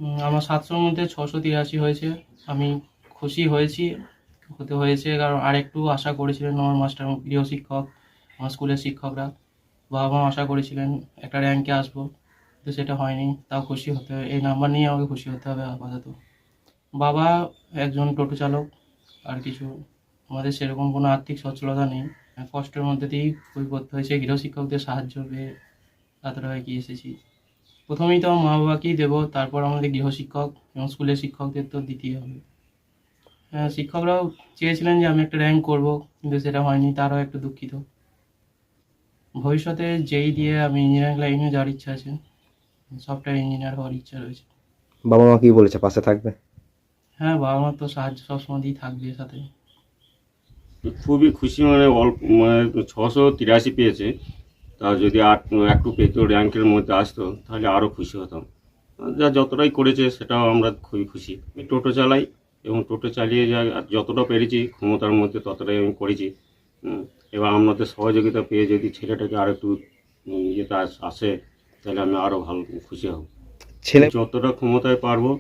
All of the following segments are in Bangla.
আমার 700-র মধ্যে 683 হয়েছে। আমি খুশি হয়েছে কারণ আরেকটু আশা করেছিলেন আমার মাস্টার গৃহশিক্ষক, আমার স্কুলের শিক্ষকরা। বাবা-মা আশা করেছিলেন একটা র্যাঙ্কে আসবো, কিন্তু সেটা হয়নি। তাও খুশি হতে হবে, এই নাম্বার নিয়ে আমাকে খুশি হতে হবে আপাতত। বাবা একজন টোটো চালক, আর কিছু আমাদের সেরকম কোনো আর্থিক সচ্ছলতা নেই। কষ্টের মধ্যে দিয়েই বই পড়তে হয়েছে, গৃহশিক্ষকদের সাহায্য পেয়ে এতটা এগিয়ে এসেছি। প্রথমেই তো আমার মা-বাবাকেই দেবো, তারপর আমাদের গৃহশিক্ষক এবং স্কুলের শিক্ষকদের তো দিতেই হবে। হ্যাঁ, শিক্ষকরাও চেয়েছিলেন যে আমি একটা র্যাঙ্ক করব, কিন্তু সেটা হয়নি, তারাও একটু দুঃখিত। ভবিষ্যতে যেই দিয়ে আমি ইঞ্জিনিয়ারিং লাইনে যাওয়ার ইচ্ছা আছে, সফটওয়্যার ইঞ্জিনিয়ার হওয়ার ইচ্ছা রয়েছে। বাবা মা কি বলেছে, পাশে থাকবে? হ্যাঁ, বাবা মার তো সাহায্য সবসময় দিয়ে থাকবে সাথে। খুবই খুশি, মানে অল্প, মানে 683 পেয়েছে। তা যদি একটু পেতো, র্যাঙ্কের মধ্যে আসতো, তাহলে আরও খুশি হতাম। যা যতটাই করেছে সেটাও আমরা খুবই খুশি। আমি টোটো চালাই এবং টোটো চালিয়ে যা যতটা পেরেছি ক্ষমতার মধ্যে ততটাই আমি করেছি। এবার আপনাদের সহযোগিতা পেয়ে যদি ছেলেটাকে আর একটু ইয়েতে আসে, তাহলে আমি আরও ভালো খুশি হব। ছেলে যতটা ক্ষমতায় পারবো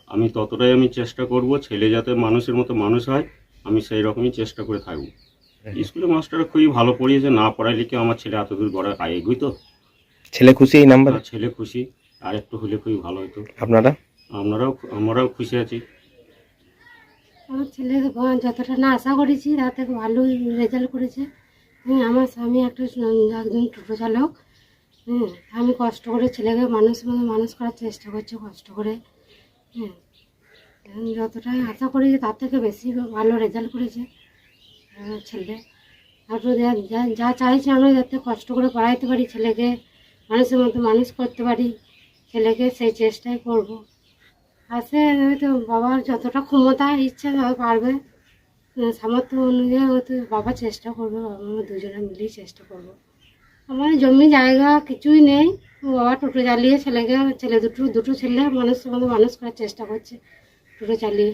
আমি ততটাই আমি চেষ্টা করব ছেলে যাতে মানুষের মতো মানুষ হয়, আমি সেই রকমই চেষ্টা করে থাকবো। স্কুলে মাস্টাররা খুবই ভালো পড়িয়েছে, না পড়াইলে কি আমার ছেলে এতদূর বড় এগোই তো। ছেলে খুশি এই নাম্বারে? ছেলে খুশি, আর একটু হলে খুবই ভালো হতো। আপনারা? আমরাও খুশি আছি। আমার ছেলে যতটা না আশা করেছি তার থেকে ভালো রেজাল্ট করেছে। আমার স্বামী একজন টোটো চালক। আমি কষ্ট করে ছেলেকে মানুষ করার চেষ্টা করছি, কষ্ট করে। হ্যাঁ, যতটা আশা করেছি তার থেকে বেশি ভালো রেজাল্ট করেছে আমার ছেলে। তারপরে যা চাইছি আমরা যাতে কষ্ট করে পড়াইতে পারি ছেলেকে, মানুষের মতো মানুষ করতে পারি ছেলেকে, সেই চেষ্টাই করব। আছে হয়তো বাবার যতটা ক্ষমতা ইচ্ছা পারবে, সামর্থ্য অনুযায়ী হয়তো বাবা চেষ্টা করবে, বাবা মা দুজনে মিলেই চেষ্টা করব। আমার জমি জায়গা কিছুই নেই, বাবা টোটো চালিয়ে ছেলে দুটো ছেলে মানুষের মতো মানুষ করার চেষ্টা করছে টোটো চালিয়ে।